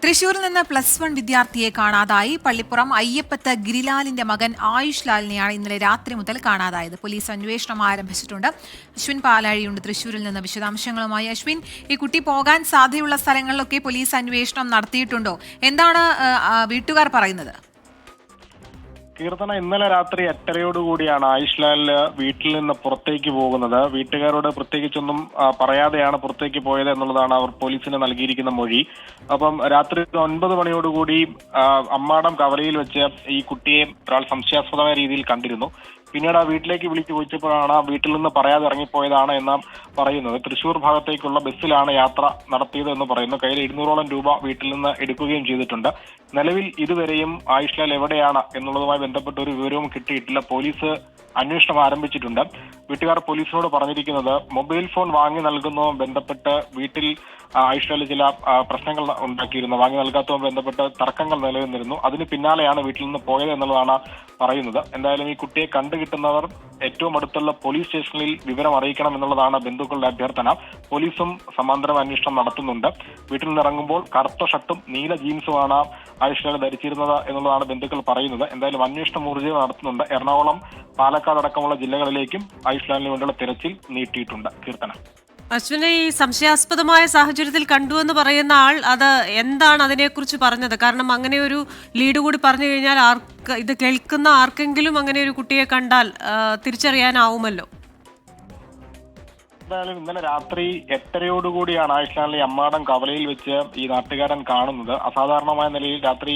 തൃശൂരിൽ നിന്ന് +1 വിദ്യാർത്ഥിയെ കാണാതായി. പള്ളിപ്പുറം അയ്യപ്പത്ത് ഗിരിലാലിന്റെ മകൻ ആയുഷ് ലാലിനെയാണ് ഇന്നലെ രാത്രി മുതൽ കാണാതായത്. പോലീസ് അന്വേഷണം ആരംഭിച്ചിട്ടുണ്ട്. അശ്വിൻ പാലാഴിയുണ്ട് തൃശൂരിൽ നിന്ന് വിശദാംശങ്ങളുമായി. അശ്വിൻ, ഈ കുട്ടി പോകാൻ സാധ്യതയുള്ള സ്ഥലങ്ങളിലൊക്കെ പോലീസ് അന്വേഷണം നടത്തിയിട്ടുണ്ടോ? എന്താണ് വീട്ടുകാർ പറയുന്നത്? കീർത്തന, ഇന്നലെ രാത്രി 8:30യോടുകൂടിയാണ് ആയുഷ്ലാലിന് വീട്ടിൽ നിന്ന് പുറത്തേക്ക് പോകുന്നത്. വീട്ടുകാരോട് പ്രത്യേകിച്ചൊന്നും പറയാതെയാണ് പുറത്തേക്ക് പോയത് എന്നുള്ളതാണ് അവർ പോലീസിന് നൽകിയിരിക്കുന്ന മൊഴി. അപ്പം രാത്രി 9 മണിയോടുകൂടി അമ്മാടം കവലയിൽ വെച്ച് ഈ കുട്ടിയെ ഒരാൾ സംശയാസ്പദമായ രീതിയിൽ കണ്ടിരുന്നു. പിന്നീട് ആ വീട്ടിലേക്ക് വിളിച്ചു ചോദിച്ചപ്പോഴാണ് വീട്ടിൽ നിന്ന് പറയാതെ ഇറങ്ങിപ്പോയതാണ് എന്ന് പറയുന്നത്. തൃശൂർ ഭാഗത്തേക്കുള്ള ബസ്സിലാണ് യാത്ര നടത്തിയത് എന്ന് പറയുന്നു. കയ്യിൽ 200ഓളം രൂപ വീട്ടിൽ നിന്ന് എടുക്കുകയും ചെയ്തിട്ടുണ്ട്. നിലവിൽ ഇതുവരെയും ആയുഷ്ലാൽ എവിടെയാണ് എന്നുള്ളതുമായി ബന്ധപ്പെട്ട ഒരു വിവരവും കിട്ടിയിട്ടില്ല. പോലീസ് അന്വേഷണം ആരംഭിച്ചിട്ടുണ്ട്. വീട്ടുകാർ പോലീസിനോട് പറഞ്ഞിരിക്കുന്നത് മൊബൈൽ ഫോൺ വാങ്ങി നൽകുന്നതുമായി ബന്ധപ്പെട്ട് വീട്ടിൽ ആയുഷ്ലാൽ ചില പ്രശ്നങ്ങൾ ഉണ്ടാക്കിയിരുന്നു. വാങ്ങി നൽകാത്തതുമായി ബന്ധപ്പെട്ട് തർക്കങ്ങൾ നിലനിന്നിരുന്നു. അതിന് പിന്നാലെയാണ് വീട്ടിൽ നിന്ന് പോയത് എന്നുള്ളതാണ് പറയുന്നത്. എന്തായാലും ഈ കുട്ടിയെ കണ്ടുകിട്ടുന്നവർ ഏറ്റവും അടുത്തുള്ള പോലീസ് സ്റ്റേഷനിൽ വിവരം അറിയിക്കണം എന്നുള്ളതാണ് ബന്ധുക്കളുടെ അഭ്യർത്ഥന. പോലീസും സമാന്തരം അന്വേഷണം നടത്തുന്നുണ്ട്. വീട്ടിൽ നിന്ന് ഇറങ്ങുമ്പോൾ കറുത്ത ഷർട്ടും നീല ജീൻസുമാണ് ആയുഷ്ലാൽ ധരിച്ചിരുന്നത് എന്നുള്ളതാണ് ബന്ധുക്കൾ പറയുന്നത്. എന്തായാലും അന്വേഷണം ഊർജ്ജം നടത്തുന്നുണ്ട്. എറണാകുളം, പാലക്കാട് അടക്കമുള്ള ജില്ലകളിലേക്കും ആയുഷ്ലാലിന് വേണ്ടിയുള്ള തിരച്ചിൽ നീട്ടിയിട്ടുണ്ട്. കീർത്തന, അശ്വിനെ, ഈ സംശയാസ്പദമായ സാഹചര്യത്തിൽ കണ്ടുവെന്ന് പറയുന്ന ആൾ അത് എന്താണ് അതിനെക്കുറിച്ച് പറഞ്ഞത്? കാരണം അങ്ങനെ ഒരു ലീഡ് കൂടി പറഞ്ഞു കഴിഞ്ഞാൽ ഇത് കേൾക്കുന്ന ആർക്കെങ്കിലും അങ്ങനെ ഒരു കുട്ടിയെ കണ്ടാൽ തിരിച്ചറിയാനാവുമല്ലോ. എന്തായാലും ഇന്നലെ രാത്രി 8:30യോടുകൂടിയാണ് ആയുഷ്ലാലിനെ അമ്മാടം കവലയിൽ വെച്ച് ഈ നാട്ടുകാരൻ കാണുന്നത്. അസാധാരണമായ നിലയിൽ രാത്രി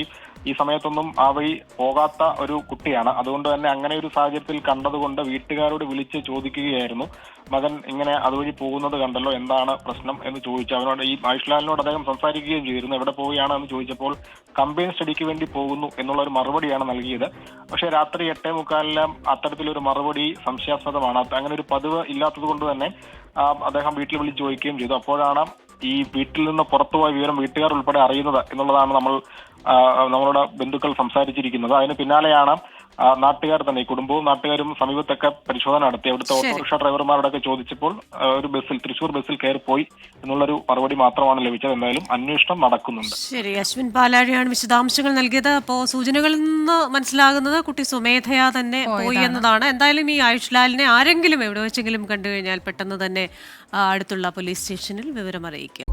ഈ സമയത്തൊന്നും ആ വഴി പോകാത്ത ഒരു കുട്ടിയാണ്. അതുകൊണ്ട് തന്നെ അങ്ങനെ ഒരു സാഹചര്യത്തിൽ കണ്ടതുകൊണ്ട് വീട്ടുകാരോട് വിളിച്ച് ചോദിക്കുകയായിരുന്നു. മകൻ ഇങ്ങനെ അതുവഴി പോകുന്നത് കണ്ടല്ലോ, എന്താണ് പ്രശ്നം എന്ന് ചോദിച്ചു. അവനോട്, ഈ ആയുഷ്ലാലിനോട് അദ്ദേഹം സംസാരിക്കുകയും ചെയ്തിരുന്നു. എവിടെ പോവുകയാണ് എന്ന് ചോദിച്ചപ്പോൾ കമ്പൈൻ സ്റ്റഡിക്ക് വേണ്ടി പോകുന്നു എന്നുള്ള ഒരു മറുപടിയാണ് നൽകിയത്. പക്ഷേ രാത്രി 8:45 അത്തരത്തിലൊരു മറുപടി സംശയാസ്പദമാണ്. അങ്ങനെ ഒരു പതിവ് ഇല്ലാത്തത് കൊണ്ട് തന്നെ അദ്ദേഹം വീട്ടിൽ വിളിച്ച് ചോദിക്കുകയും ചെയ്തു. അപ്പോഴാണ് ഈ വീട്ടിൽ നിന്ന് പുറത്തുപോയ വിവരം വീട്ടുകാർ ഉൾപ്പെടെ അറിയുന്നത് എന്നുള്ളതാണ് നമ്മളുടെ ബന്ധുക്കൾ സംസാരിച്ചിരിക്കുന്നത്. അതിന് പിന്നാലെയാണ് നാട്ടുകാർ തന്നെ, ഈ കുടുംബവും നാട്ടുകാരും സമീപത്തൊക്കെ പരിശോധന നടത്തി. അവിടുത്തെ ഓട്ടോറിക്ഷ ഡ്രൈവർമാരോടൊക്കെ ചോദിച്ചപ്പോൾ ഒരു ബസ്സിൽ, തൃശൂർ ബസ്സിൽ കയറിപ്പോയി എന്നുള്ളൊരു മറുപടി മാത്രമാണ് ലഭിച്ചത്. എന്തായാലും അന്വേഷണം നടക്കുന്നുണ്ട്. ശരി, അശ്വിൻ പാലാഴിയാണ് വിശദാംശങ്ങൾ നൽകിയത്. അപ്പോൾ സൂചനകളിൽ നിന്ന് മനസ്സിലാകുന്നത് കുട്ടി സ്വമേധയാ തന്നെ പോയി എന്നതാണ്. എന്തായാലും ഈ ആയുഷ്ലാലിനെ ആരെങ്കിലും എവിടെ വെച്ചെങ്കിലും കണ്ടു കഴിഞ്ഞാൽ പെട്ടെന്ന് തന്നെ അടുത്തുള്ള പോലീസ് സ്റ്റേഷനിൽ വിവരം അറിയിക്കുക.